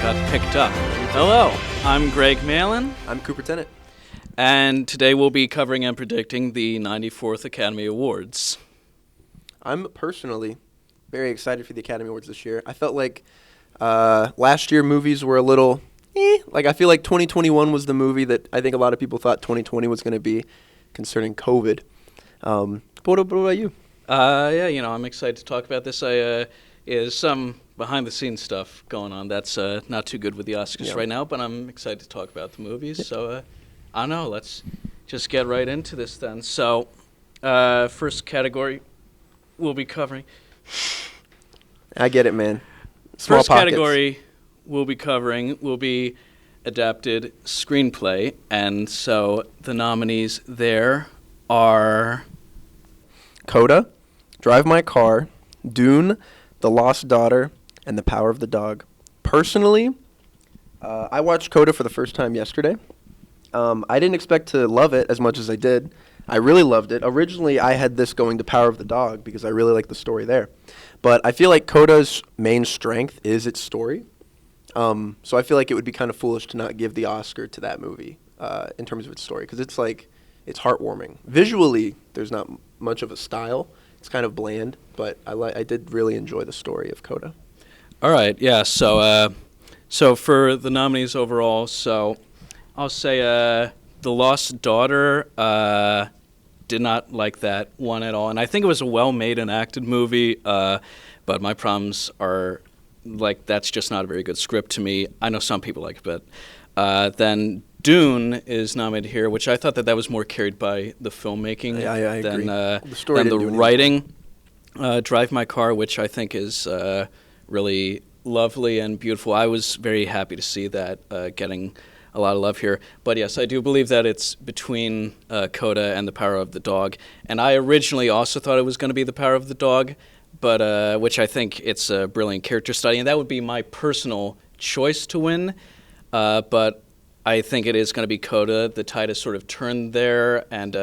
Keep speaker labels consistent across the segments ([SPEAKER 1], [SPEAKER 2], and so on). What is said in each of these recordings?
[SPEAKER 1] got picked up. Hello, I'm Greg Mehlin.
[SPEAKER 2] I'm Cooper Tennant.
[SPEAKER 1] And today we'll be covering and predicting the 94th Academy Awards.
[SPEAKER 2] I'm personally very excited for the Academy Awards this year. I felt like last year movies were a little I feel like 2021 was the movie that I think a lot of people thought 2020 was going to be concerning COVID. What about you?
[SPEAKER 1] I'm excited to talk about this. Is some behind-the-scenes stuff going on that's not too good with the Oscars right now, but I'm excited to talk about the movies. So, I don't know. Let's just get right into this then. So, first category we'll be covering.
[SPEAKER 2] I get it, man. Small
[SPEAKER 1] First
[SPEAKER 2] pockets.
[SPEAKER 1] category we'll be covering will be adapted screenplay, and so the nominees there are
[SPEAKER 2] Coda, Drive My Car, Dune, The Lost Daughter, and The Power of the Dog. Personally, I watched Coda for the first time yesterday. I didn't expect to love it as much as I did. I really loved it. Originally, I had this going to Power of the Dog because I really like the story there. But I feel like Coda's main strength is its story. So I feel like it would be kind of foolish to not give the Oscar to that movie in terms of its story, because it's heartwarming. Visually, there's not much of a style. It's kind of bland, but I did really enjoy the story of Coda.
[SPEAKER 1] All right, yeah. So for the nominees overall, so I'll say The Lost Daughter did not like that one at all, and I think it was a well-made and acted movie, but my problems are that's just not a very good script to me. I know some people like it, but then Dune is nominated here, which I thought that was more carried by the filmmaking
[SPEAKER 2] than
[SPEAKER 1] the writing. Drive My Car, which I think is really lovely and beautiful. I was very happy to see that getting a lot of love here. But yes, I do believe that it's between Coda and The Power of the Dog. And I originally also thought it was going to be The Power of the Dog, but which I think it's a brilliant character study, and that would be my personal choice to win. But I think it is going to be Coda. The tide has sort of turned there, and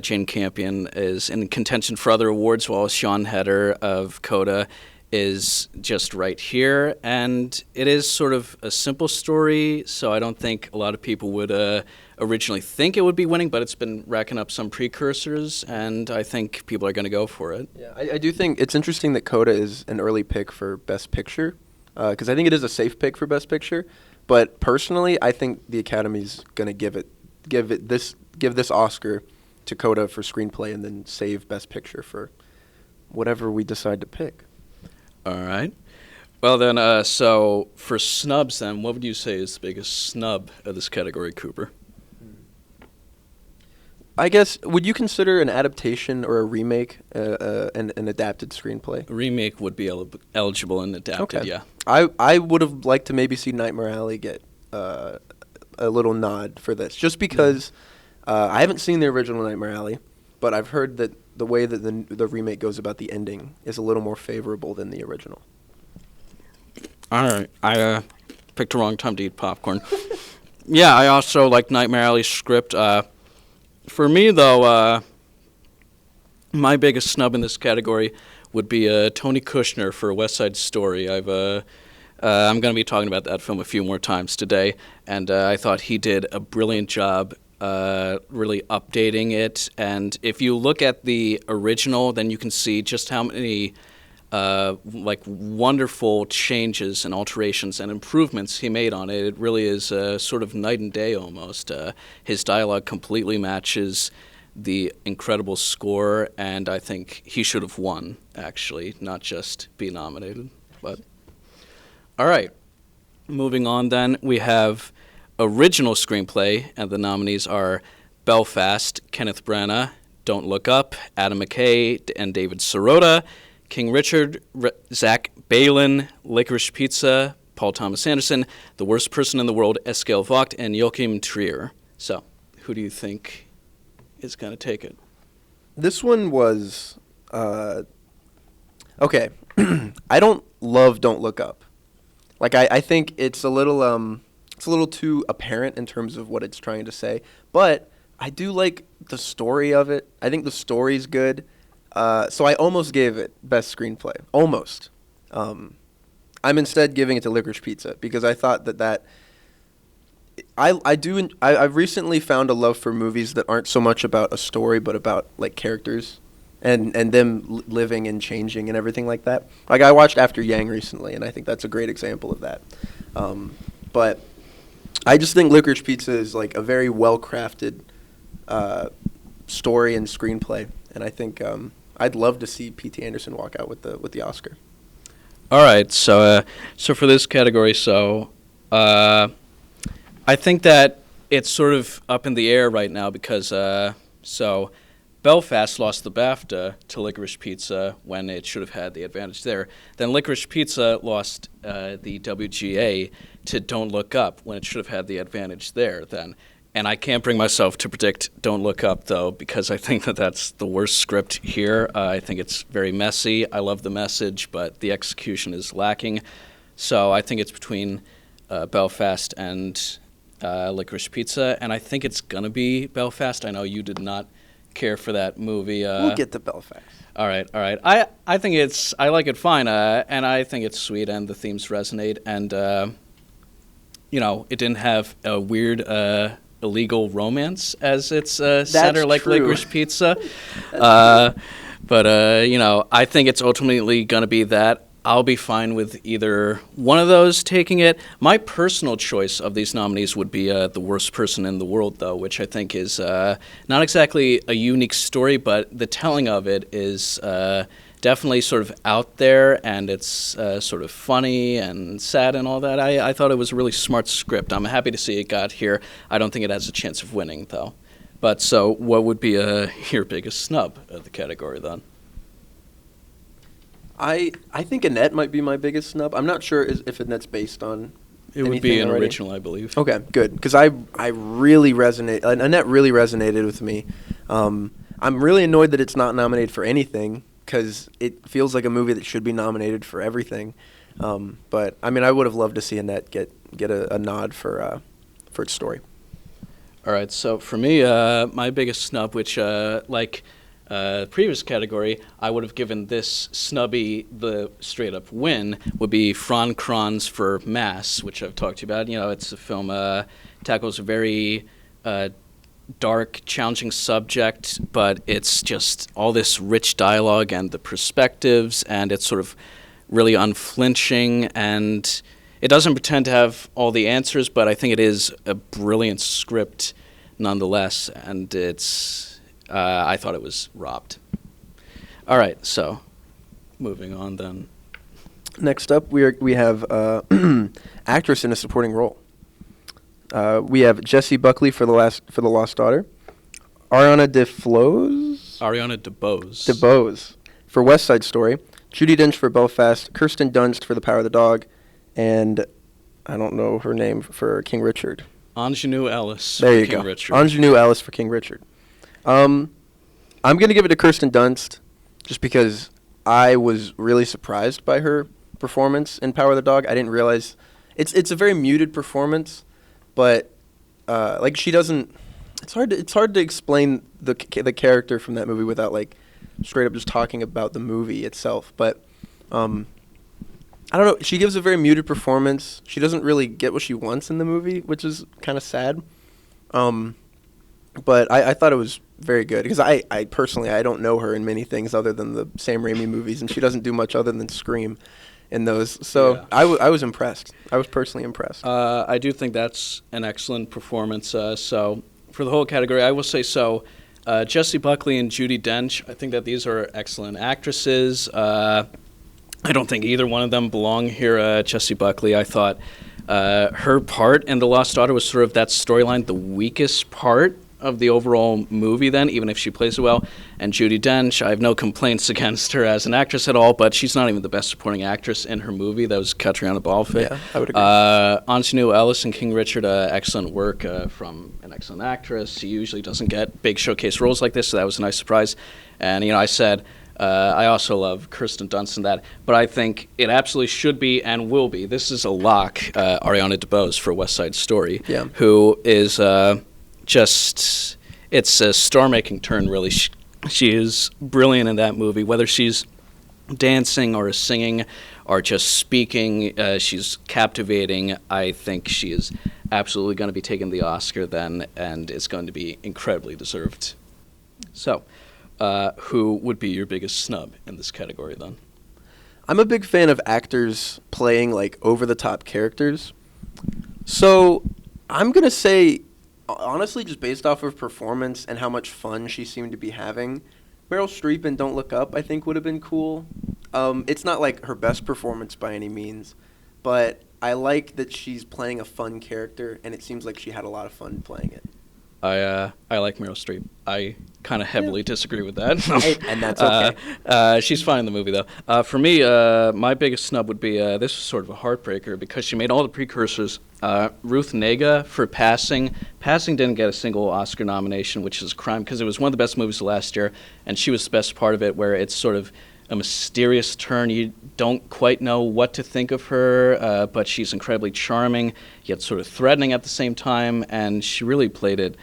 [SPEAKER 1] Jane Campion is in contention for other awards, while Sean Heder of Coda is just right here. And it is sort of a simple story, so I don't think a lot of people would originally think it would be winning, but it's been racking up some precursors, and I think people are going to go for it.
[SPEAKER 2] Yeah, I do think it's interesting that Coda is an early pick for Best Picture, because I think it is a safe pick for Best Picture. But personally, I think the Academy's going to give this Oscar to Coda for screenplay, and then save Best Picture for whatever we decide to pick.
[SPEAKER 1] All right. Well then, so for snubs then, what would you say is the biggest snub of this category, Cooper?
[SPEAKER 2] I guess, would you consider an adaptation or a remake an adapted screenplay?
[SPEAKER 1] A remake would be eligible and adapted,
[SPEAKER 2] okay.
[SPEAKER 1] Yeah.
[SPEAKER 2] I would have liked to maybe see Nightmare Alley get a little nod for this, just because I haven't seen the original Nightmare Alley, but I've heard that the way that the remake goes about the ending is a little more favorable than the original.
[SPEAKER 1] All right. I picked the wrong time to eat popcorn. Yeah, I also like Nightmare Alley's script. For me, though, my biggest snub in this category would be Tony Kushner for West Side Story. I'm going to be talking about that film a few more times today, and I thought he did a brilliant job really updating it. And if you look at the original, then you can see just how many wonderful changes and alterations and improvements he made on it. It really is sort of night and day almost. His dialogue completely matches the incredible score, and I think he should have won, actually, not just be nominated. But all right, moving on then, we have original screenplay, and the nominees are Belfast, Kenneth Branagh, Don't Look Up, Adam McKay and David Sirota, King Richard, Zach Baylin, Licorice Pizza, Paul Thomas Anderson, The Worst Person in the World, Eskil Vogt, and Joachim Trier. So, who do you think is going to take it?
[SPEAKER 2] This one was okay. I don't love Don't Look Up. I think it's a little too apparent in terms of what it's trying to say, but I do like the story of it. I think the story's good. So I almost gave it Best Screenplay. Almost. I'm instead giving it to Licorice Pizza because I thought that I've recently found a love for movies that aren't so much about a story but about like characters and them living and changing and everything like that. Like I watched After Yang recently, and I think that's a great example of that. But I just think Licorice Pizza is like a very well crafted story and screenplay, and I think I'd love to see P.T. Anderson walk out with the Oscar.
[SPEAKER 1] All right, so for this category, I think that it's sort of up in the air right now because Belfast lost the BAFTA to Licorice Pizza when it should have had the advantage there. Then Licorice Pizza lost the WGA to Don't Look Up when it should have had the advantage there then. And I can't bring myself to predict Don't Look Up, though, because I think that that's the worst script here. I think it's very messy. I love the message, but the execution is lacking. So I think it's between Belfast and Licorice Pizza, and I think it's going to be Belfast. I know you did not care for that movie.
[SPEAKER 2] We'll get to Belfast.
[SPEAKER 1] All right. I think I like it fine, and I think it's sweet, and the themes resonate, and, it didn't have a weird illegal romance as its center like
[SPEAKER 2] true.
[SPEAKER 1] Licorice Pizza. But I think it's ultimately going to be that. I'll be fine with either one of those taking it. My personal choice of these nominees would be The Worst Person in the World, though, which I think is not exactly a unique story, but the telling of it is definitely sort of out there, and it's sort of funny and sad and all that. I thought it was a really smart script. I'm happy to see it got here. I don't think it has a chance of winning, though. But so what would be your biggest snub of the category, then?
[SPEAKER 2] I think Annette might be my biggest snub. I'm not sure if Annette's based on
[SPEAKER 1] It would be an
[SPEAKER 2] already.
[SPEAKER 1] original, I believe.
[SPEAKER 2] Okay, good. Because I really resonate. Annette really resonated with me. I'm really annoyed that it's not nominated for anything because it feels like a movie that should be nominated for everything. But I mean, I would have loved to see Annette get a nod for its story.
[SPEAKER 1] All right. So for me, my biggest snub, which previous category, I would have given this snubby the straight-up win, would be Fran Kranz for Mass, which I've talked to you about. It's a film tackles a very dark, challenging subject, but it's just all this rich dialogue and the perspectives, and it's sort of really unflinching, and it doesn't pretend to have all the answers, but I think it is a brilliant script nonetheless, and I thought it was robbed. All right, so moving on then.
[SPEAKER 2] Next up, we have actress in a supporting role. We have Jessie Buckley for the Lost Daughter, Ariana DeBose for West Side Story, Judi Dench for Belfast, Kirsten Dunst for The Power of the Dog, and I don't know her name for King Richard.
[SPEAKER 1] Ingenue Ellis
[SPEAKER 2] there
[SPEAKER 1] for
[SPEAKER 2] you
[SPEAKER 1] King
[SPEAKER 2] go.
[SPEAKER 1] Richard.
[SPEAKER 2] Ingenue Ellis for King Richard. I'm going to give it to Kirsten Dunst just because I was really surprised by her performance in Power of the Dog. I didn't realize it's a very muted performance, but she doesn't. It's hard to explain the character from that movie without like straight up just talking about the movie itself. But I don't know. She gives a very muted performance. She doesn't really get what she wants in the movie, which is kind of sad. But I thought it was very good because I personally don't know her in many things other than the Sam Raimi movies, and she doesn't do much other than scream in those. So yeah. I was impressed. I was personally impressed.
[SPEAKER 1] I do think that's an excellent performance. So for the whole category, I will say so. Jessie Buckley and Judi Dench, I think that these are excellent actresses. I don't think either one of them belong here. Jessie Buckley, I thought her part in The Lost Daughter was sort of that storyline, the weakest part of the overall movie then, even if she plays it well. And Judi Dench, I have no complaints against her as an actress at all, but she's not even the best supporting actress in her movie. That was Catriona Balfe.
[SPEAKER 2] Yeah, I would agree.
[SPEAKER 1] Ingenue Ellis and King Richard, excellent work from an excellent actress. She usually doesn't get big showcase roles like this, so that was a nice surprise. And, I said I also love Kirsten Dunst in that, but I think it absolutely should be and will be. This is a lock, Ariana DeBose for West Side Story, who is it's a star-making turn, really. She is brilliant in that movie, whether she's dancing or singing are just speaking. She's captivating. I think she is absolutely going to be taking the Oscar then, and it's going to be incredibly deserved. So, who would be your biggest snub in this category then?
[SPEAKER 2] I'm a big fan of actors playing like over-the-top characters. So I'm going to say, honestly, just based off of performance and how much fun she seemed to be having, Meryl Streep in Don't Look Up I think would have been cool. It's not like her best performance by any means, but I like that she's playing a fun character, and it seems like she had a lot of fun playing it.
[SPEAKER 1] I like Meryl Streep. I kind of heavily disagree with that.
[SPEAKER 2] And that's okay.
[SPEAKER 1] She's fine in the movie, though. For me, my biggest snub would be, this was sort of a heartbreaker because she made all the precursors. Ruth Negga for Passing. Passing didn't get a single Oscar nomination, which is a crime because it was one of the best movies of last year, and she was the best part of it, where it's sort of a mysterious turn. You don't quite know what to think of her, but she's incredibly charming, yet sort of threatening at the same time, and she really played it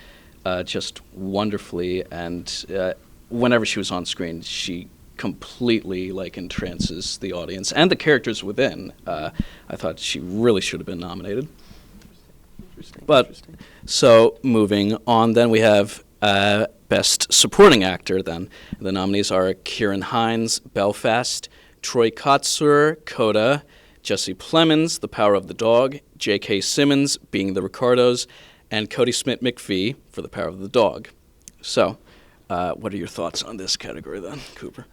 [SPEAKER 1] just wonderfully. And whenever she was on screen, she completely entrances the audience and the characters within. I thought she really should have been nominated. Interesting. So moving on, then we have Best Supporting Actor. Then the nominees are Ciarán Hinds, Belfast; Troy Kotsur, Coda; Jesse Plemons, The Power of the Dog; J.K. Simmons, Being the Ricardos; and Cody Smith-McPhee for The Power of the Dog. So, what are your thoughts on this category then, Cooper?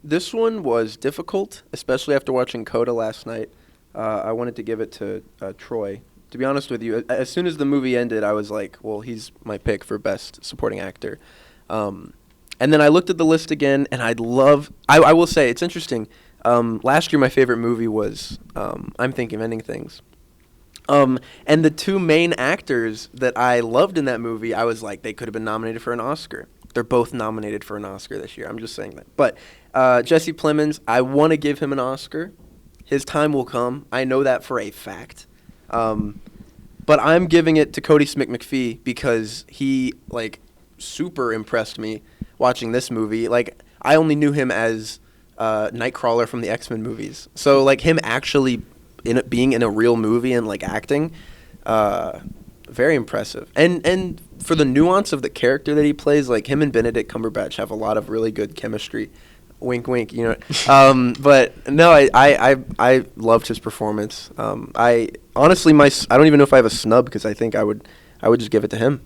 [SPEAKER 2] This one was difficult, especially after watching Coda last night. I wanted to give it to Troy. To be honest with you, as soon as the movie ended, I was like, well, he's my pick for Best Supporting Actor. And then I looked at the list again, and I will say, it's interesting. Last year, my favorite movie was I'm Thinking of Ending Things. And the two main actors that I loved in that movie, I was like, they could have been nominated for an Oscar. They're both nominated for an Oscar this year. I'm just saying that. But Jesse Plemons, I want to give him an Oscar. His time will come. I know that for a fact. But I'm giving it to Cody Smith-McPhee because he, super impressed me watching this movie. I only knew him as Nightcrawler from the X-Men movies. So, him actually being in a real movie and, acting, very impressive. And for the nuance of the character that he plays, him and Benedict Cumberbatch have a lot of really good chemistry. Wink, wink, you know. But no, I loved his performance. I honestly, I don't even know if I have a snub because I think I would just give it to him.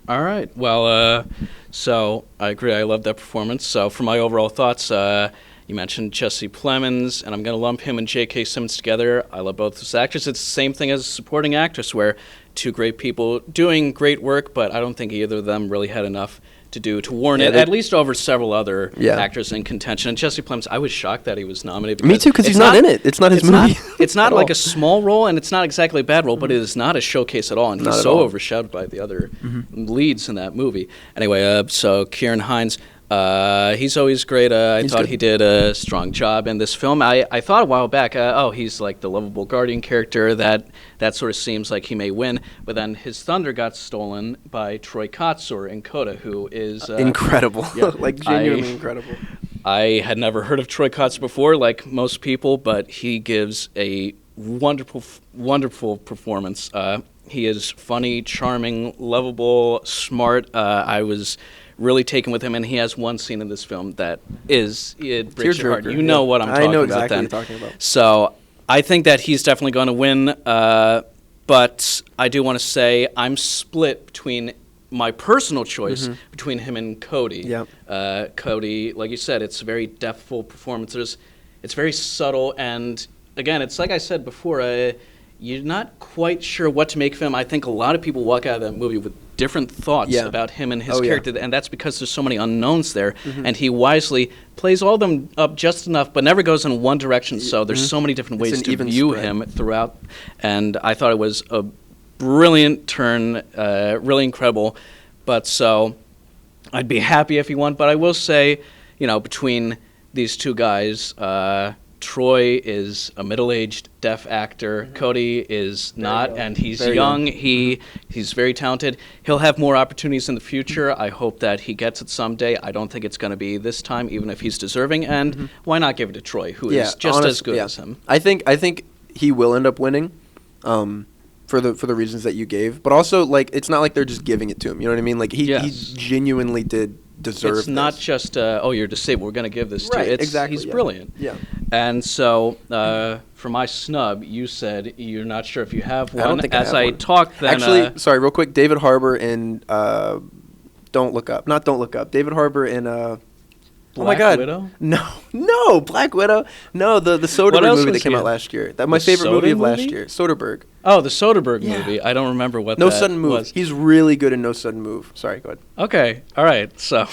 [SPEAKER 1] All right. Well, so I agree. I love that performance. So for my overall thoughts, you mentioned Jesse Plemons, and I'm going to lump him and J.K. Simmons together. I love both those actors. It's the same thing as a supporting actress, where two great people doing great work, but I don't think either of them really had enough to do to warrant it, at least over several other actors in contention. And Jesse Plemons, I was shocked that he was nominated.
[SPEAKER 2] Me too, because he's not in it. It's not his movie.
[SPEAKER 1] It's not like a small role, and it's not exactly a bad role, but it is not a showcase at all, and he's so overshadowed by the other leads in that movie. Anyway, so Ciarán Hinds, he's always great. I thought he did a strong job in this film. I thought a while back, he's like the lovable guardian character that sort of seems like he may win, but then his thunder got stolen by Troy Kotsur in Coda, who is
[SPEAKER 2] incredible, genuinely incredible.
[SPEAKER 1] I had never heard of Troy Kotsur before, like most people, but he gives a wonderful performance. He is funny, charming, lovable, smart. I was really taken with him, and he has one scene in this film that it breaks your heart. You know what I'm talking about.
[SPEAKER 2] I know exactly
[SPEAKER 1] then.
[SPEAKER 2] what you're talking about.
[SPEAKER 1] So I think that he's definitely going to win, but I do want to say I'm split between my personal choice between him and Cody.
[SPEAKER 2] Yep.
[SPEAKER 1] Cody, like you said, it's a very deftful performance. It's very subtle, and again, it's like I said before, you're not quite sure what to make of him. I think a lot of people walk out of that movie with different thoughts about him and his character, and that's because there's so many unknowns there, and he wisely plays all of them up just enough, but never goes in one direction, so there's so many different ways to view him throughout, and I thought it was a brilliant turn, really incredible, but so I'd be happy if he won, but I will say, between these two guys, Troy is a middle-aged deaf actor. Cody is not,
[SPEAKER 2] young.
[SPEAKER 1] and he's
[SPEAKER 2] Very
[SPEAKER 1] young.
[SPEAKER 2] young.
[SPEAKER 1] He's very talented. He'll have more opportunities in the future. I hope that he gets it someday. I don't think it's going to be this time, even if he's deserving. And why not give it to Troy, who is just as good as him?
[SPEAKER 2] I think he will end up winning. For the reasons that you gave, but also like it's not like they're just giving it to him. You know what I mean? Like he genuinely did deserve.
[SPEAKER 1] It's not just you're disabled. We're going to give this to you.
[SPEAKER 2] Exactly.
[SPEAKER 1] He's brilliant.
[SPEAKER 2] Yeah.
[SPEAKER 1] And so for my snub, you said you're not sure if you have one.
[SPEAKER 2] I don't think I have one.
[SPEAKER 1] Talked, then
[SPEAKER 2] actually, sorry, real quick. David Harbour in Don't Look Up. Not Don't Look Up. David Harbour in
[SPEAKER 1] Black
[SPEAKER 2] oh my God.
[SPEAKER 1] Widow?
[SPEAKER 2] No, Black Widow. No, the Soderbergh movie that came out last year. That my favorite movie of last year. Soderbergh.
[SPEAKER 1] Oh, the Soderbergh movie. I don't remember what
[SPEAKER 2] No
[SPEAKER 1] that
[SPEAKER 2] Sudden Move.
[SPEAKER 1] was.
[SPEAKER 2] He's really good in No Sudden Move. Sorry, go ahead.
[SPEAKER 1] Okay, all right. So,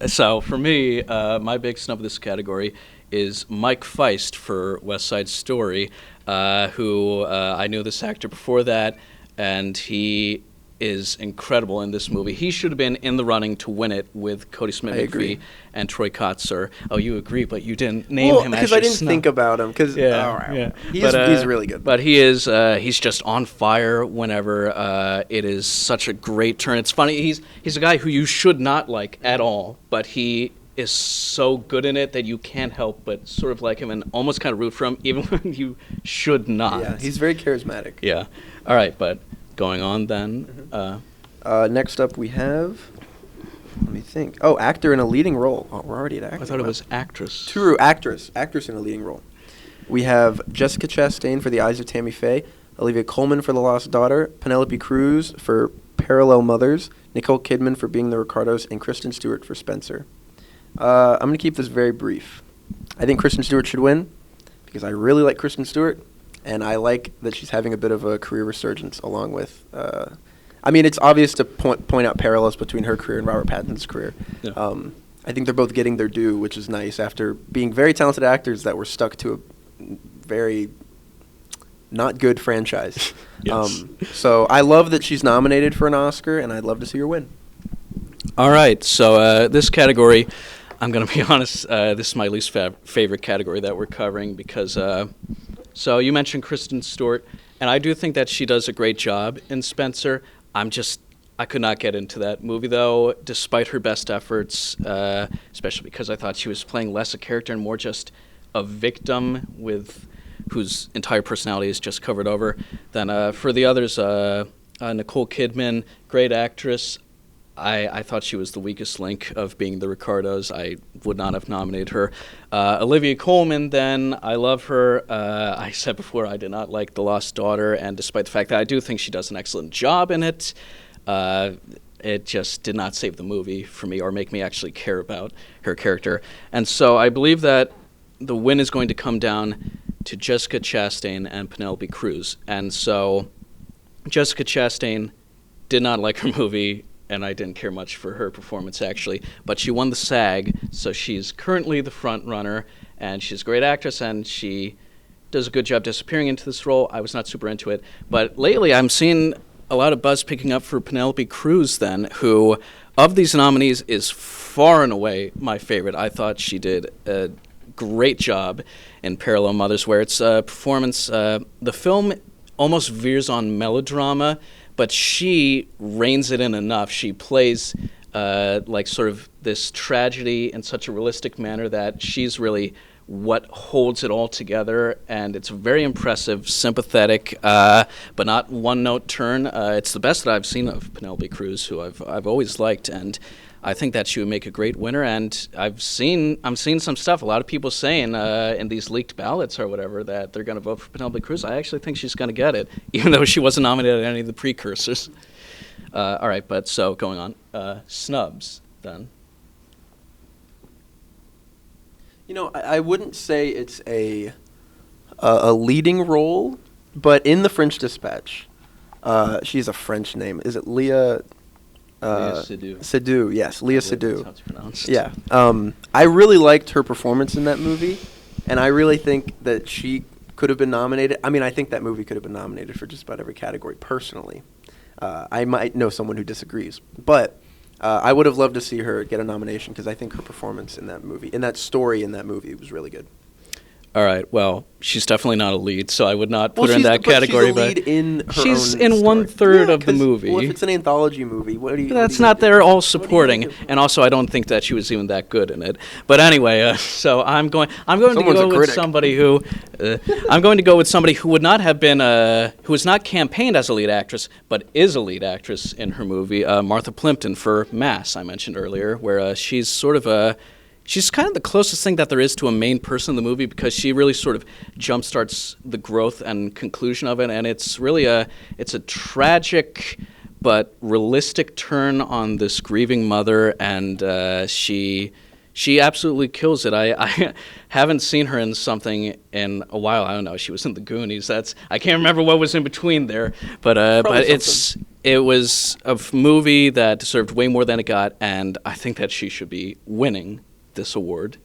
[SPEAKER 1] so for me, my big snub of this category is Mike Feist for West Side Story, who I knew this actor before that, and he is incredible in this movie. He should have been in the running to win it with Cody Smith-McPhee and Troy Kotsur. Oh, you agree, but you didn't name him as
[SPEAKER 2] because I didn't think about him. Because he's really good.
[SPEAKER 1] But he's just on fire whenever it is such a great turn. It's funny. He's a guy who you should not like at all, but he is so good in it that you can't help but sort of like him and almost kind of root for him, even when you should not.
[SPEAKER 2] Yeah, he's very charismatic.
[SPEAKER 1] Yeah. All right, but going on then.
[SPEAKER 2] Next up we have, let me think. Oh, actor in a leading role. Oh, we're already at actor.
[SPEAKER 1] I thought it was actress.
[SPEAKER 2] True, actress in a leading role. We have Jessica Chastain for The Eyes of Tammy Faye, Olivia Colman for The Lost Daughter, Penelope Cruz for Parallel Mothers, Nicole Kidman for Being the Ricardos, and Kristen Stewart for Spencer. I'm going to keep this very brief. I think Kristen Stewart should win because I really like Kristen Stewart. And I like that she's having a bit of a career resurgence along with, I mean, it's obvious to point out parallels between her career and Robert Pattinson's career. Yeah. I think they're both getting their due, which is nice after being very talented actors that were stuck to a very not good franchise.
[SPEAKER 1] Yes.
[SPEAKER 2] So I love that she's nominated for an Oscar, and I'd love to see her win.
[SPEAKER 1] All right, so this category, I'm going to be honest, this is my least favorite category that we're covering because... So you mentioned Kristen Stewart, and I do think that she does a great job in Spencer. I could not get into that movie, though, despite her best efforts, especially because I thought she was playing less a character and more just a victim whose entire personality is just covered over. Then for the others, Nicole Kidman, great actress. I thought she was the weakest link of Being the Ricardos. I would not have nominated her. Olivia Colman, then, I love her. I said before I did not like The Lost Daughter, and despite the fact that I do think she does an excellent job in it, it just did not save the movie for me or make me actually care about her character. And so I believe that the win is going to come down to Jessica Chastain and Penelope Cruz. And so Jessica Chastain did not like her movie, and I didn't care much for her performance, actually. But she won the SAG, so she's currently the front runner, and she's a great actress, and she does a good job disappearing into this role. I was not super into it. But lately, I'm seeing a lot of buzz picking up for Penelope Cruz, then, who, of these nominees, is far and away my favorite. I thought she did a great job in Parallel Mothers, where it's a performance. The film almost veers on melodrama, but she reins it in enough. She plays like sort of this tragedy in such a realistic manner that she's really what holds it all together, and it's a very impressive, sympathetic, but not one-note turn. It's the best that I've seen of Penelope Cruz, who I've always liked, and I think that she would make a great winner. And I'm seeing some stuff. A lot of people saying in these leaked ballots or whatever that they're going to vote for Penelope Cruz. I actually think she's going to get it, even though she wasn't nominated in any of the precursors. All right, but so going on, snubs then.
[SPEAKER 2] You know, I wouldn't say it's a leading role, but in The French Dispatch, she has a French name. Is it Leah?
[SPEAKER 1] Leah Seydoux.
[SPEAKER 2] Seydoux, yes, Leah Seydoux.
[SPEAKER 1] That's how it's pronounced.
[SPEAKER 2] Yeah, I really liked her performance in that movie, and I really think that she could have been nominated. I mean, I think that movie could have been nominated for just about every category. Personally, I might know someone who disagrees, but I would have loved to see her get a nomination because I think her performance in that movie, in that story in that movie, was really good.
[SPEAKER 1] All right. Well, she's definitely not a lead, so I would not put her in that category.
[SPEAKER 2] She's a lead in her
[SPEAKER 1] she's
[SPEAKER 2] own
[SPEAKER 1] in
[SPEAKER 2] story.
[SPEAKER 1] 1/3 of the movie.
[SPEAKER 2] Well, if it's an anthology movie, what do you?
[SPEAKER 1] That's not. They're all supporting, and also I don't think that she was even that good in it. But anyway, so I'm going to go with somebody who, I'm going to go with somebody who would not have been, who was not campaigned as a lead actress, but is a lead actress in her movie, Martha Plimpton for Mass. I mentioned earlier, where she's sort of a. She's kind of the closest thing that there is to a main person in the movie because she really sort of jumpstarts the growth and conclusion of it, and it's really it's a tragic but realistic turn on this grieving mother, and she absolutely kills it. I haven't seen her in something in a while. I don't know. She was in The Goonies. I can't remember what was in between there, but it was a movie that deserved way more than it got, and I think that she should be winning this award.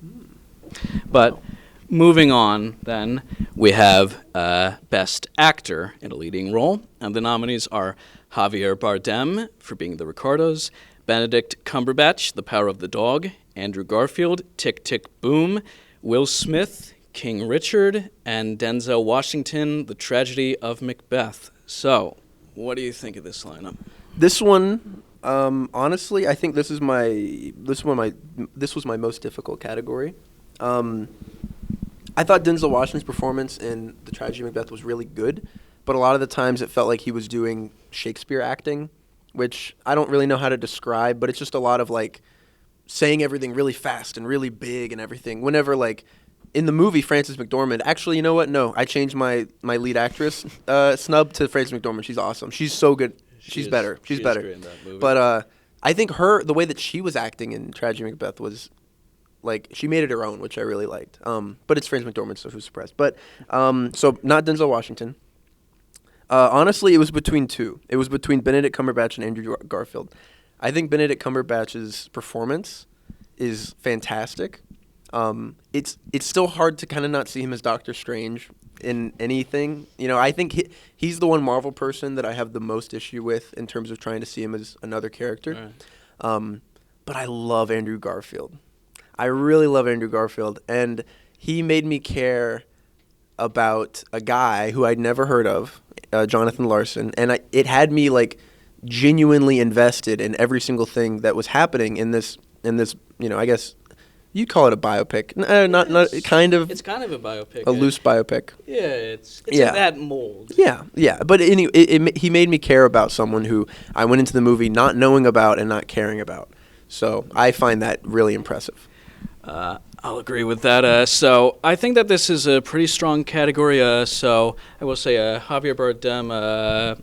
[SPEAKER 1] But moving on, then, we have Best Actor in a Leading Role, and the nominees are Javier Bardem for being the Ricardos, Benedict Cumberbatch, The Power of the Dog, Andrew Garfield, Tick, Tick, Boom, Will Smith, King Richard, and Denzel Washington, The Tragedy of Macbeth. So, what do you think of this lineup?
[SPEAKER 2] This one... honestly, I think this was my most difficult category. I thought Denzel Washington's performance in The Tragedy of Macbeth was really good, but a lot of the times it felt like he was doing Shakespeare acting, which I don't really know how to describe, but it's just a lot of like saying everything really fast and really big and everything. Whenever like in the movie Frances McDormand, actually, you know what? No, I changed my lead actress snub to Frances McDormand. She's awesome. She's so good. She's better. She's better.
[SPEAKER 1] Great in that movie.
[SPEAKER 2] But I think the way that she was acting in Tragedy of Macbeth was, like, she made it her own, which I really liked. But it's Frances McDormand, so who's surprised? But so not Denzel Washington. Honestly, it was between two. It was between Benedict Cumberbatch and Andrew Garfield. I think Benedict Cumberbatch's performance is fantastic. It's still hard to kind of not see him as Doctor Strange in anything. You know, I think he's the one Marvel person that I have the most issue with in terms of trying to see him as another character. Right. But I love Andrew Garfield. I really love Andrew Garfield, and he made me care about a guy who I'd never heard of, Jonathan Larson, and it had me like genuinely invested in every single thing that was happening in this. You know, I guess. You call it a biopic. Not kind of.
[SPEAKER 1] It's kind of a biopic.
[SPEAKER 2] A loose biopic.
[SPEAKER 1] Yeah, it's in that mold.
[SPEAKER 2] Yeah. But anyway, he made me care about someone who I went into the movie not knowing about and not caring about. So I find that really impressive.
[SPEAKER 1] I'll agree with that. So I think that this is a pretty strong category. So I will say Javier Bardem.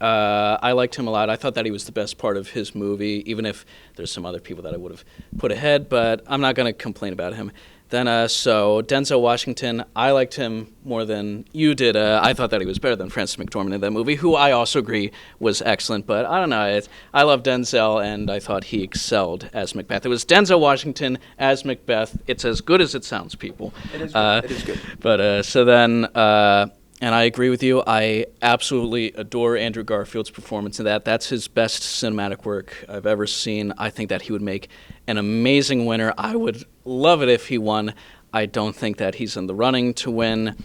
[SPEAKER 1] I liked him a lot. I thought that he was the best part of his movie, even if there's some other people that I would have put ahead, but I'm not going to complain about him. Then, so Denzel Washington, I liked him more than you did. I thought that he was better than Frances McDormand in that movie, who I also agree was excellent, but I don't know. I love Denzel, and I thought he excelled as Macbeth. It was Denzel Washington as Macbeth. It's as good as it sounds, people.
[SPEAKER 2] It is good. It is good.
[SPEAKER 1] But so then... and I agree with you. I absolutely adore Andrew Garfield's performance in that. That's his best cinematic work I've ever seen. I think that he would make an amazing winner. I would love it if he won. I don't think that he's in the running to win.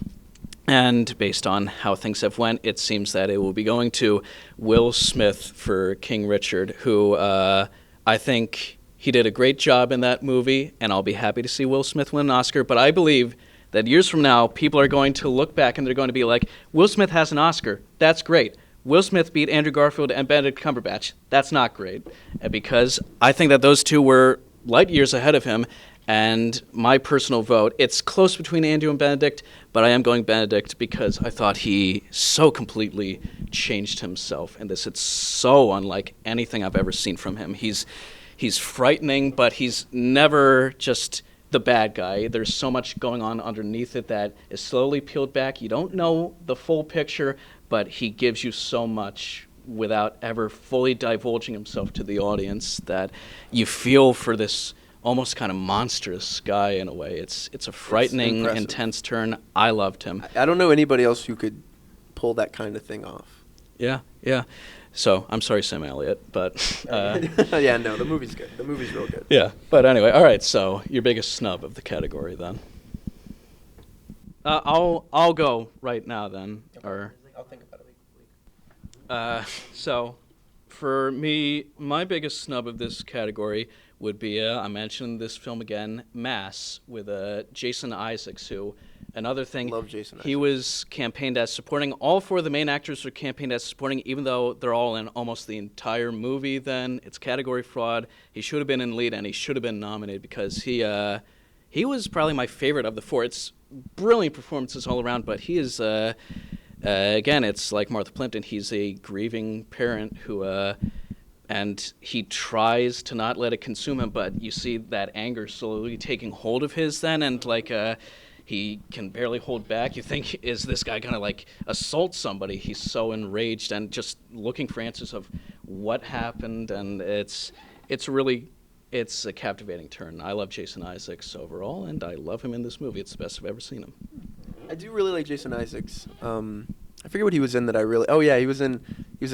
[SPEAKER 1] And based on how things have went, it seems that it will be going to Will Smith for King Richard, who I think he did a great job in that movie, and I'll be happy to see Will Smith win an Oscar. But I believe that years from now, people are going to look back and they're going to be like, Will Smith has an Oscar. That's great. Will Smith beat Andrew Garfield and Benedict Cumberbatch. That's not great. Because I think that those two were light years ahead of him. And my personal vote, it's close between Andrew and Benedict, but I am going Benedict because I thought he so completely changed himself in this. It's so unlike anything I've ever seen from him. He's frightening, but he's never just the bad guy. There's so much going on underneath it that is slowly peeled back. You don't know the full picture, but he gives you so much without ever fully divulging himself to the audience that you feel for this almost kind of monstrous guy in a way. It's a frightening, intense turn. I loved him.
[SPEAKER 2] I don't know anybody else who could pull that kind of thing off.
[SPEAKER 1] Yeah. So I'm sorry, Sam Elliott, but
[SPEAKER 2] Yeah, no, the movie's good. The movie's real good.
[SPEAKER 1] yeah. But anyway, all right. So your biggest snub of the category then. I'll go right now then. Or
[SPEAKER 2] I'll think about it.
[SPEAKER 1] so for me, my biggest snub of this category would be I mentioned this film again, Mass, with Jason Isaacs, who another thing.
[SPEAKER 2] Love Jason
[SPEAKER 1] He
[SPEAKER 2] Isaacs.
[SPEAKER 1] was campaigned as supporting. All four of the main actors were campaigned as supporting, even though they're all in almost the entire movie. Then it's category fraud. He should have been in lead, and he should have been nominated because he was probably my favorite of the four. It's brilliant performances all around, but he is again, it's like Martha Plimpton. He's a grieving parent who and he tries to not let it consume him, but you see that anger slowly taking hold of his then, and like he can barely hold back. You think, is this guy gonna like assault somebody? He's so enraged and just looking for answers of what happened, and it's a captivating turn. I love Jason Isaacs overall, and I love him in this movie. It's the best I've ever seen him.
[SPEAKER 2] I do really like Jason Isaacs. I forget what he was in that I really. Oh yeah, he was in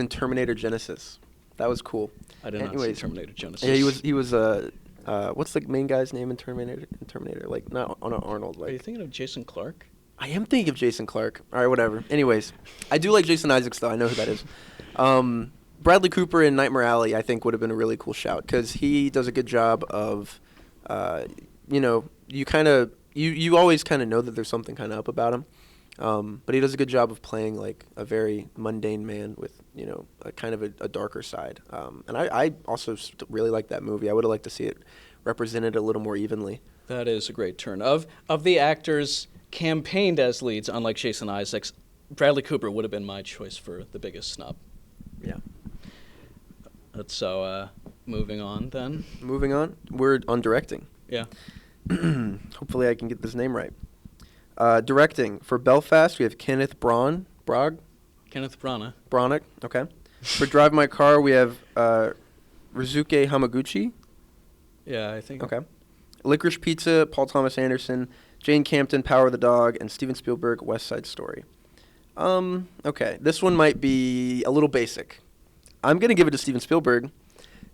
[SPEAKER 2] Terminator Genesis. That was cool.
[SPEAKER 1] I did not see Terminator Genesis.
[SPEAKER 2] Yeah, he was what's the main guy's name in Terminator? Like not Arnold. Like.
[SPEAKER 1] Are you thinking of Jason Clarke?
[SPEAKER 2] I am thinking of Jason Clarke. All right, whatever. Anyways, I do like Jason Isaacs though. I know who that is. Bradley Cooper in Nightmare Alley, I think, would have been a really cool shout because he does a good job of, you always kind of know that there's something kind of up about him, but he does a good job of playing like a very mundane man with a kind of a darker side. And I also really like that movie. I would have liked to see it represented a little more evenly.
[SPEAKER 1] That is a great turn. Of the actors campaigned as leads, unlike Jason Isaacs, Bradley Cooper would have been my choice for the biggest snub.
[SPEAKER 2] Yeah.
[SPEAKER 1] So, moving on then.
[SPEAKER 2] Moving on, we're on directing.
[SPEAKER 1] Yeah.
[SPEAKER 2] Hopefully I can get this name right. Directing, for Belfast, we have Kenneth Branagh.
[SPEAKER 1] Kenneth Branagh.
[SPEAKER 2] Branagh, okay. For Drive My Car, we have Rizuke Hamaguchi.
[SPEAKER 1] Yeah, I think.
[SPEAKER 2] Okay. Licorice Pizza, Paul Thomas Anderson. Jane Campion, Power of the Dog. And Steven Spielberg, West Side Story. Okay, this one might be a little basic. I'm going to give it to Steven Spielberg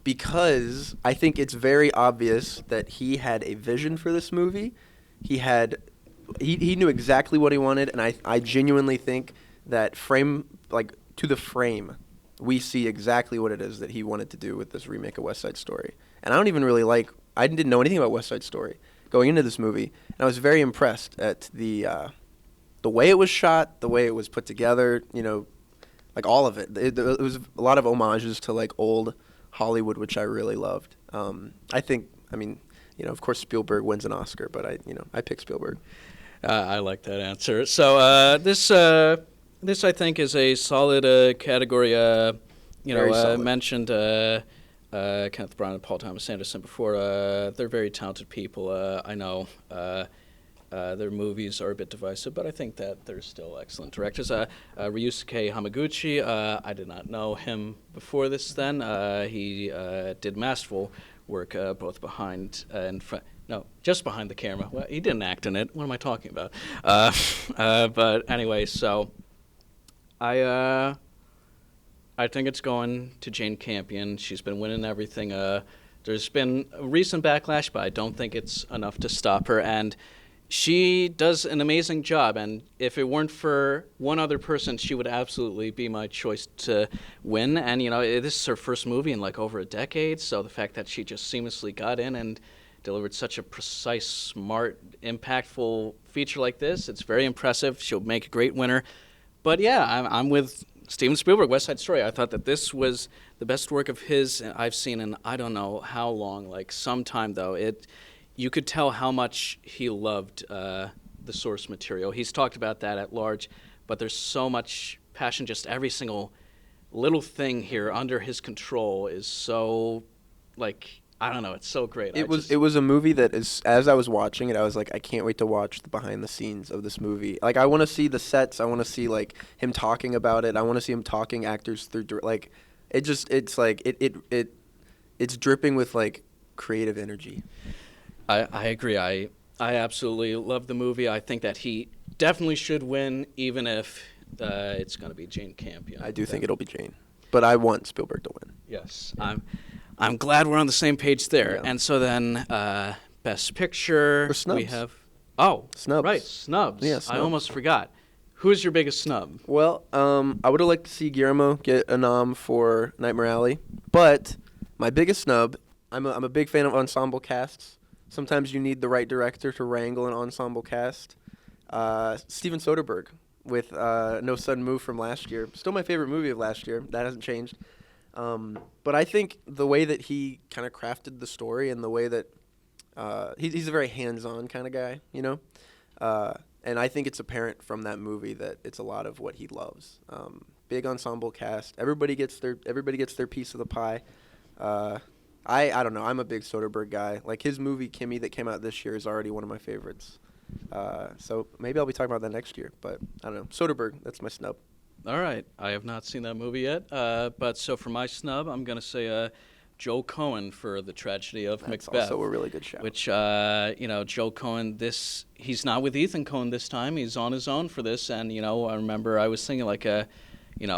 [SPEAKER 2] because I think it's very obvious that he had a vision for this movie. He knew exactly what he wanted, and I genuinely think that to the frame, we see exactly what it is that he wanted to do with this remake of West Side Story. And I didn't know anything about West Side Story going into this movie, and I was very impressed at the way it was shot, the way it was put together, like all of it. It was a lot of homages to like old Hollywood, which I really loved. Of course Spielberg wins an Oscar, but I pick Spielberg.
[SPEAKER 1] I like that answer. So this I think is a solid category.
[SPEAKER 2] Solid.
[SPEAKER 1] Mentioned Kenneth Branagh and Paul Thomas Anderson before. They're very talented people. I know. Their movies are a bit divisive, but I think that they're still excellent directors. Ryusuke Hamaguchi, I did not know him before this then. He did masterful work both behind and front. No, just behind the camera. Well, he didn't act in it. What am I talking about? But anyway, so I think it's going to Jane Campion. She's been winning everything. There's been a recent backlash, but I don't think it's enough to stop her. And she does an amazing job, and if it weren't for one other person, she would absolutely be my choice to win. And, this is her first movie in like over a decade, so the fact that she just seamlessly got in and delivered such a precise, smart, impactful feature like this, it's very impressive. She'll make a great winner. But yeah, I'm with Steven Spielberg, West Side Story. I thought that this was the best work of his I've seen in I don't know how long, like some time though. You could tell how much he loved the source material. He's talked about that at large, but there's so much passion. Just every single little thing here under his control is so, I don't know, it's so great.
[SPEAKER 2] It was a movie that as I was watching it, I was like, I can't wait to watch the behind the scenes of this movie. Like, I want to see the sets. I want to see like him talking about it. I want to see him talking actors through. It's dripping with like creative energy.
[SPEAKER 1] I agree. I absolutely love the movie. I think that he definitely should win, even if it's going to be Jane Campion.
[SPEAKER 2] I do think it'll be Jane. but I want Spielberg to win.
[SPEAKER 1] Yes, I'm glad we're on the same page there.
[SPEAKER 2] Yeah.
[SPEAKER 1] And so then, Best Picture,
[SPEAKER 2] Or snubs.
[SPEAKER 1] we have
[SPEAKER 2] Snubs.
[SPEAKER 1] right, snubs.
[SPEAKER 2] Yeah,
[SPEAKER 1] I
[SPEAKER 2] snubs.
[SPEAKER 1] almost forgot. Who's your biggest snub?
[SPEAKER 2] Well, I would have liked to see Guillermo get a nom for Nightmare Alley, but my biggest snub, I'm a big fan of ensemble casts. Sometimes you need the right director to wrangle an ensemble cast. Steven Soderbergh with No Sudden Move from last year. Still my favorite movie of last year. That hasn't changed. But I think the way that he kind of crafted the story and the way that he's a very hands-on kind of guy, you know? And I think it's apparent from that movie that it's a lot of what he loves. Big ensemble cast. Everybody gets their piece of the pie. I don't know. I'm a big Soderbergh guy. Like his movie Kimmy that came out this year is already one of my favorites. So maybe I'll be talking about that next year. But I don't know. Soderbergh, that's my snub.
[SPEAKER 1] All right, I have not seen that movie yet. But so for my snub, I'm going to say Joe Cohen for The Tragedy of
[SPEAKER 2] That's
[SPEAKER 1] Macbeth.
[SPEAKER 2] also a really good shout.
[SPEAKER 1] Which, Joe Cohen, he's not with Ethan Coen this time. He's on his own for this. And, I remember I was thinking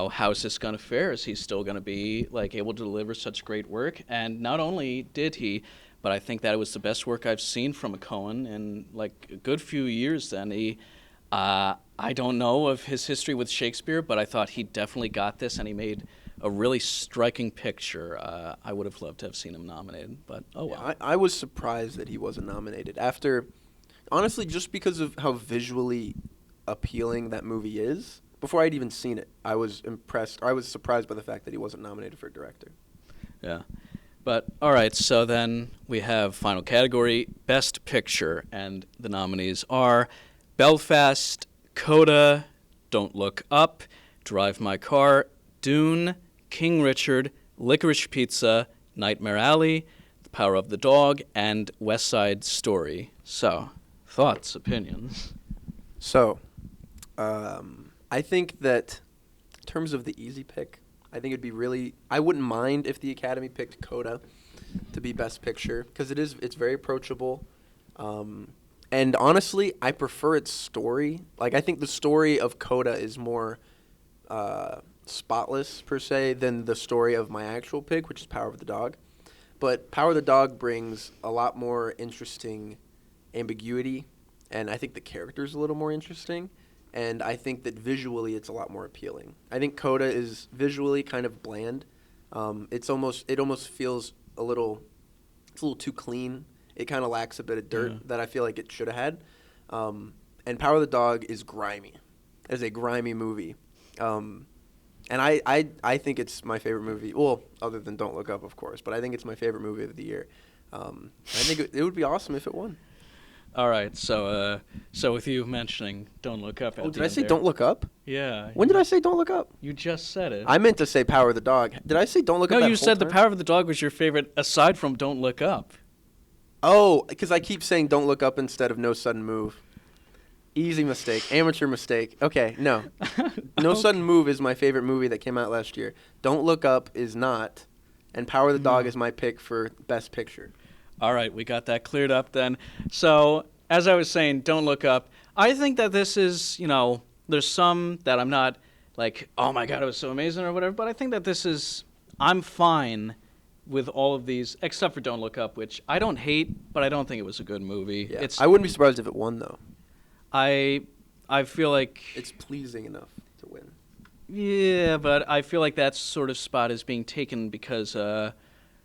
[SPEAKER 1] how's this going to fare? Is he still going to be, able to deliver such great work? And not only did he, but I think that it was the best work I've seen from a Coen in, a good few years then. I don't know of his history with Shakespeare, but I thought he definitely got this, and he made a really striking picture. I would have loved to have seen him nominated, but oh well.
[SPEAKER 2] Yeah, I was surprised that he wasn't nominated. Honestly, just because of how visually appealing that movie is. Before I'd even seen it, I was impressed. Or I was surprised by the fact that he wasn't nominated for director.
[SPEAKER 1] Yeah. But, all right, so then we have final category, Best Picture, and the nominees are Belfast, Coda, Don't Look Up, Drive My Car, Dune, King Richard, Licorice Pizza, Nightmare Alley, The Power of the Dog, and West Side Story. So, thoughts, opinions?
[SPEAKER 2] So, I think that in terms of the easy pick, I think it'd be I wouldn't mind if the Academy picked Coda to be Best Picture because it's very approachable. And honestly, I prefer its story. I think the story of Coda is more spotless, per se, than the story of my actual pick, which is Power of the Dog. But Power of the Dog brings a lot more interesting ambiguity, and I think the character's a little more interesting. And I think that visually it's a lot more appealing. I think Coda is visually kind of bland. It almost feels it's a little too clean. It kind of lacks a bit of dirt that I feel like it should have had. And Power of the Dog is grimy. It's a grimy movie. And I think it's my favorite movie. Well, other than Don't Look Up, of course. But I think it's my favorite movie of the year. I think it would be awesome if it won.
[SPEAKER 1] All right, so with you mentioning Don't Look Up at
[SPEAKER 2] did I say Don't Look Up?
[SPEAKER 1] Yeah.
[SPEAKER 2] When did I say Don't Look Up?
[SPEAKER 1] You just said it.
[SPEAKER 2] I meant to say Power of the Dog. Did I say Don't Look Up?
[SPEAKER 1] No, you said The Power of the Dog was your favorite aside from Don't Look Up.
[SPEAKER 2] Oh, because I keep saying Don't Look Up instead of No Sudden Move. Easy mistake. Amateur mistake. Okay, no. No Sudden Move is my favorite movie that came out last year. Don't Look Up is not. And Power of the Dog is my pick for Best Picture. All
[SPEAKER 1] right, we got that cleared up then. So, as I was saying, Don't Look Up. I think that this is, there's some that I'm not oh my God, it was so amazing or whatever, but I think that I'm fine with all of these, except for Don't Look Up, which I don't hate, but I don't think it was a good movie.
[SPEAKER 2] Yeah. I wouldn't be surprised if it won, though.
[SPEAKER 1] I feel like
[SPEAKER 2] it's pleasing enough to win.
[SPEAKER 1] Yeah, but I feel like that sort of spot is being taken because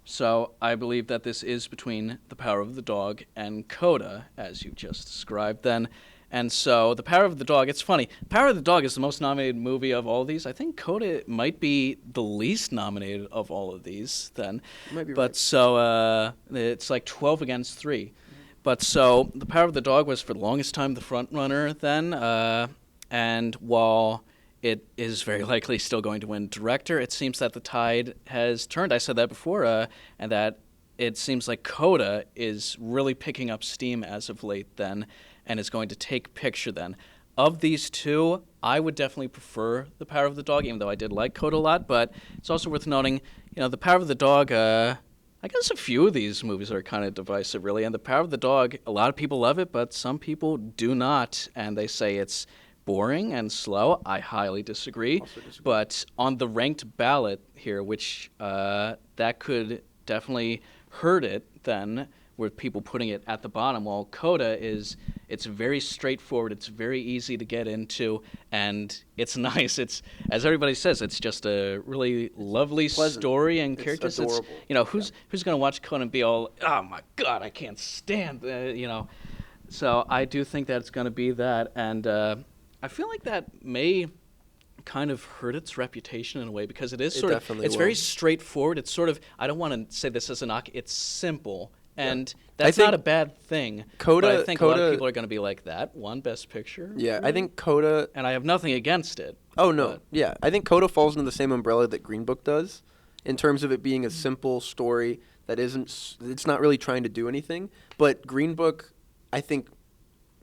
[SPEAKER 1] so I believe that this is between The Power of the Dog and Coda, as you just described then. And so The Power of the Dog, it's funny. Power of the Dog is the most nominated movie of all of these. I think Coda might be the least nominated of all of these then.
[SPEAKER 2] You might be
[SPEAKER 1] but
[SPEAKER 2] right.
[SPEAKER 1] So it's 12 against 3. Mm-hmm. But so The Power of the Dog was for the longest time the front runner then. And while it is very likely still going to win director, it seems that the tide has turned. I said that before, and that it seems like Coda is really picking up steam as of late then, and is going to take picture then. Of these two, I would definitely prefer The Power of the Dog, even though I did like Coda a lot, but it's also worth noting, The Power of the Dog, I guess a few of these movies are kind of divisive, really, and The Power of the Dog, a lot of people love it, but some people do not, and they say it's boring and slow. I highly disagree.
[SPEAKER 2] Also disagree.
[SPEAKER 1] But on the ranked ballot here, which that could definitely hurt it then, with people putting it at the bottom. While Coda it's very straightforward. It's very easy to get into, and it's nice. It's, as everybody says, it's just a really lovely
[SPEAKER 2] pleasant
[SPEAKER 1] story and
[SPEAKER 2] It's
[SPEAKER 1] characters.
[SPEAKER 2] adorable.
[SPEAKER 1] Who's going to watch Coda and be all, oh my God, I can't stand, So I do think that it's going to be that, and I feel like that may kind of hurt its reputation in a way, because it is
[SPEAKER 2] It
[SPEAKER 1] sort of,
[SPEAKER 2] definitely
[SPEAKER 1] it's
[SPEAKER 2] will.
[SPEAKER 1] very straightforward. It's sort of, I don't want to say this as a knock, it's simple. And
[SPEAKER 2] I
[SPEAKER 1] that's
[SPEAKER 2] think
[SPEAKER 1] not a bad thing.
[SPEAKER 2] Coda-
[SPEAKER 1] but I think a lot
[SPEAKER 2] Coda-
[SPEAKER 1] of people are going to be like, that won Best Picture?
[SPEAKER 2] Yeah, I
[SPEAKER 1] Really?
[SPEAKER 2] think Coda.
[SPEAKER 1] And I have nothing against it.
[SPEAKER 2] Oh no,
[SPEAKER 1] but-
[SPEAKER 2] yeah, I think Coda falls into the same umbrella that Green Book does, in terms of it being a simple story that it's not really trying to do anything. But Green Book, I think,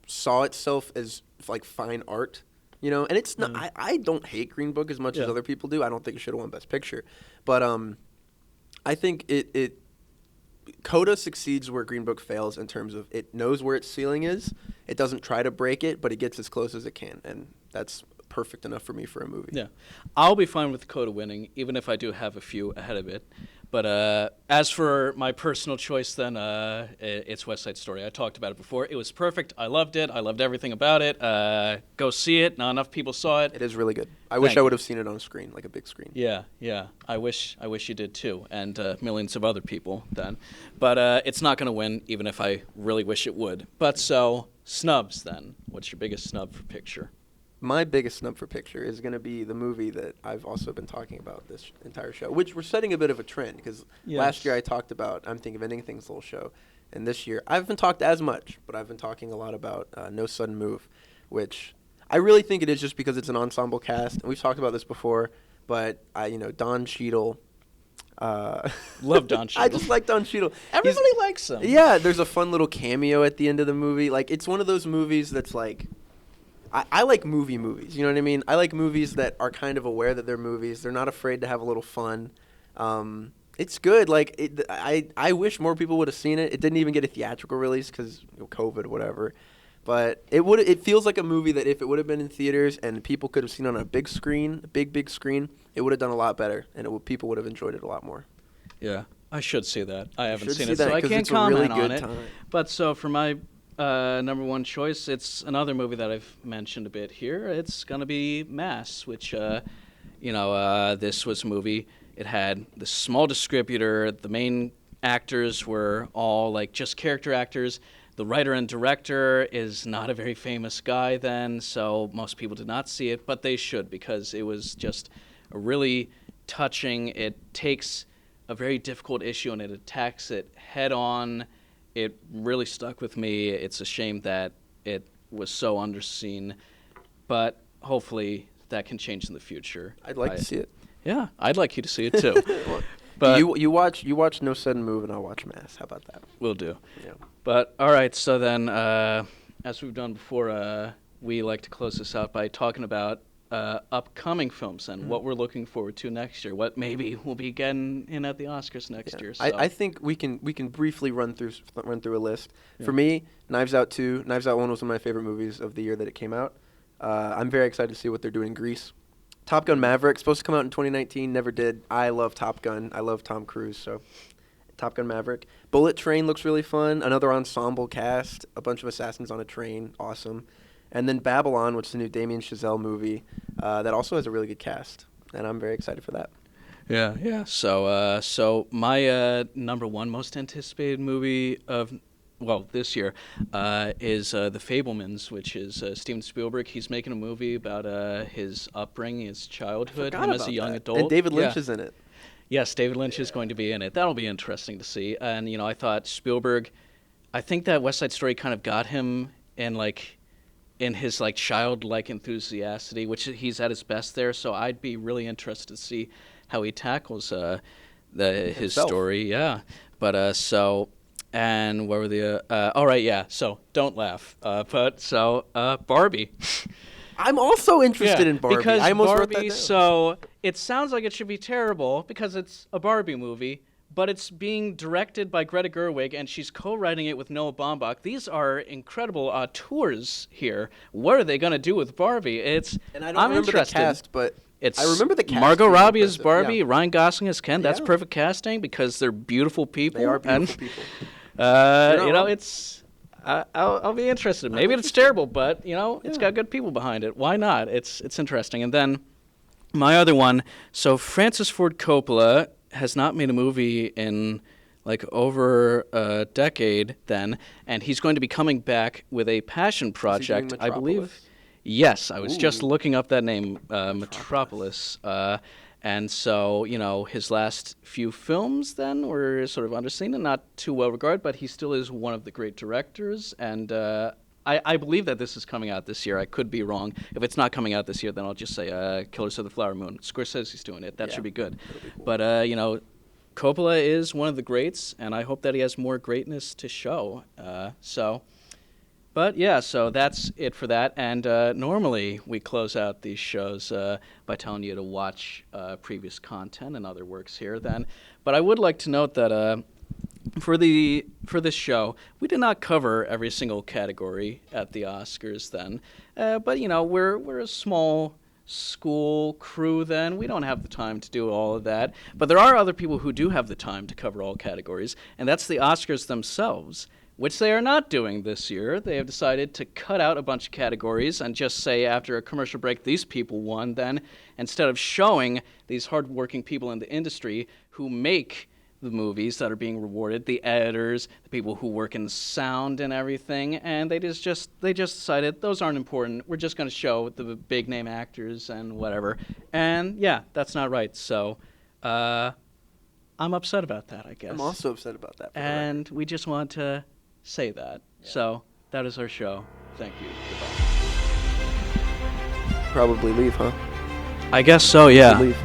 [SPEAKER 2] saw itself as like fine art, and it's not. I don't hate Green Book as much as
[SPEAKER 1] Yeah.
[SPEAKER 2] other people do. I don't think it should have won Best Picture, but I think it Coda succeeds where Green Book fails, in terms of it knows where its ceiling is. It doesn't try to break it, but it gets as close as it can, and that's perfect enough for me for a movie.
[SPEAKER 1] Yeah. I'll be fine with Coda winning, even if I do have a few ahead of it. But as for my personal choice, then it's West Side Story. I talked about it before. It was perfect. I loved it. I loved everything about it. Go see it. Not enough people saw it.
[SPEAKER 2] It is really good. I wish
[SPEAKER 1] Thank
[SPEAKER 2] I
[SPEAKER 1] you.
[SPEAKER 2] would have seen it on screen, like a big screen.
[SPEAKER 1] Yeah. I wish you did too, and millions of other people then. But it's not going to win, even if I really wish it would. But so, snubs then. What's your biggest snub for picture?
[SPEAKER 2] My biggest snub for picture is going to be the movie that I've also been talking about this entire show, which we're setting a bit of a trend, because
[SPEAKER 1] Yes.
[SPEAKER 2] last year I talked about I'm Thinking of Ending Things little show, and this year I haven't talked as much, but I've been talking a lot about No Sudden Move, which I really think it is just because it's an ensemble cast, and we've talked about this before, but Don Cheadle.
[SPEAKER 1] Love Don
[SPEAKER 2] I
[SPEAKER 1] Cheadle.
[SPEAKER 2] just like Don Cheadle.
[SPEAKER 1] Everybody likes him.
[SPEAKER 2] Yeah, there's a fun little cameo at the end of the movie. Like, it's one of those movies that's like, I like movies, you know what I mean? I like movies that are kind of aware that they're movies. They're not afraid to have a little fun. It's good. Like, I wish more people would have seen it. It didn't even get a theatrical release because COVID or whatever. But it feels like a movie that if it would have been in theaters and people could have seen it on a big screen, a big screen, it would have done a lot better, and people would have enjoyed it a lot more.
[SPEAKER 1] Yeah, I should see that. I haven't
[SPEAKER 2] should
[SPEAKER 1] seen
[SPEAKER 2] see
[SPEAKER 1] it, so
[SPEAKER 2] that,
[SPEAKER 1] I
[SPEAKER 2] 'cause
[SPEAKER 1] can't
[SPEAKER 2] it's a really
[SPEAKER 1] comment on
[SPEAKER 2] good
[SPEAKER 1] it.
[SPEAKER 2] time.
[SPEAKER 1] But so for my number one choice, it's another movie that I've mentioned a bit here. It's gonna be Mass, which this was a movie. It had the small distributor. The main actors were all like just character actors. The writer and director is not a very famous guy then, so most people did not see it, but they should, because it was just a really touching. It takes a very difficult issue and it attacks it head on. It really stuck with me. It's a shame that it was so underseen, but hopefully that can change in the future.
[SPEAKER 2] I'd like to see it.
[SPEAKER 1] Yeah, I'd like you to see it too. But
[SPEAKER 2] you watch No Sudden Move, and I'll watch Mass. How about that?
[SPEAKER 1] we'll do.
[SPEAKER 2] Yeah.
[SPEAKER 1] But all right, so then, as we've done before, we like to close this out by talking about upcoming films and what we're looking forward to next year. What maybe we'll be getting in at the Oscars next year. So.
[SPEAKER 2] I think we can briefly run through a list. For me, Knives Out 2, Knives Out 1 was one of my favorite movies of the year that it came out. I'm very excited to see what they're doing in Greece. Top Gun Maverick, supposed to come out in 2019, never did. I love Top Gun. I love Tom Cruise, so Top Gun Maverick. Bullet Train looks really fun. Another ensemble cast, a bunch of assassins on a train, awesome. And then Babylon, which is the new Damien Chazelle movie, that also has a really good cast, and I'm very excited for that.
[SPEAKER 1] Yeah. So my number one most anticipated movie of this year is The Fabelmans, which is Steven Spielberg. He's making a movie about his upbringing, his childhood, him as a young adult.
[SPEAKER 2] And David Lynch
[SPEAKER 1] Yeah.
[SPEAKER 2] is in it.
[SPEAKER 1] Yes, David Lynch is going to be in it. That'll be interesting to see. And I thought Spielberg, I think that West Side Story kind of got him in his childlike enthusiastic, which he's at his best there. So I'd be really interested to see how he tackles his story. Yeah, but and what were the? All right, yeah. So don't laugh. Barbie.
[SPEAKER 2] I'm also interested in Barbie.
[SPEAKER 1] Because
[SPEAKER 2] I almost
[SPEAKER 1] Barbie,
[SPEAKER 2] wrote that down.
[SPEAKER 1] so it sounds like it should be terrible because it's a Barbie movie, but it's being directed by Greta Gerwig, and she's co-writing it with Noah Baumbach. These are incredible tours here. What are they going to do with Barbie?
[SPEAKER 2] And I don't
[SPEAKER 1] I'm
[SPEAKER 2] remember
[SPEAKER 1] interested.
[SPEAKER 2] the cast, but
[SPEAKER 1] It's
[SPEAKER 2] I remember the cast.
[SPEAKER 1] Margot
[SPEAKER 2] being
[SPEAKER 1] Robbie as
[SPEAKER 2] impressive.
[SPEAKER 1] Barbie,
[SPEAKER 2] Yeah.
[SPEAKER 1] Ryan Gosling as Ken. That's
[SPEAKER 2] Yeah.
[SPEAKER 1] perfect casting because they're beautiful people.
[SPEAKER 2] They are beautiful
[SPEAKER 1] and,
[SPEAKER 2] people.
[SPEAKER 1] You know,
[SPEAKER 2] wrong.
[SPEAKER 1] it's. I'll be interested. Maybe it's terrible, but you know, it's got good people behind it. Why not? It's interesting. And then my other one. So Francis Ford Coppola has not made a movie in like over a decade. Then, and he's going to be coming back with a passion project, I believe.
[SPEAKER 2] Metropolis?
[SPEAKER 1] Yes, I was just
[SPEAKER 2] Ooh.
[SPEAKER 1] looking up that name, Metropolis. And so, you know, his last few films then were sort of underseen and not too well regarded, but he still is one of the great directors. And I believe that this is coming out this year. I could be wrong. If it's not coming out this year, then I'll just say Killers of the Flower Moon. Scorsese's doing it. That should be good.
[SPEAKER 2] Be cool.
[SPEAKER 1] But, you know, Coppola is one of the greats, and I hope that he has more greatness to show. But yeah, so that's it for that. And normally we close out these shows by telling you to watch previous content and other works here then. But I would like to note that for this show, we did not cover every single category at the Oscars then. But you know, we're a small school crew then. We don't have the time to do all of that. But there are other people who do have the time to cover all categories, and that's the Oscars themselves, which they are not doing this year. They have decided to cut out a bunch of categories and just say after a commercial break, these people won then, instead of showing these hardworking people in the industry who make the movies that are being rewarded, the editors, the people who work in sound and everything, and they just decided those aren't important. We're just going to show the big name actors and whatever. And yeah, that's not right. So I'm upset about that, I guess.
[SPEAKER 2] I'm also upset about that.
[SPEAKER 1] And we just want to say that. Yeah. So that is our show. Thank you. Goodbye.
[SPEAKER 2] Probably leave, huh?
[SPEAKER 1] I guess so, yeah.
[SPEAKER 2] Leave.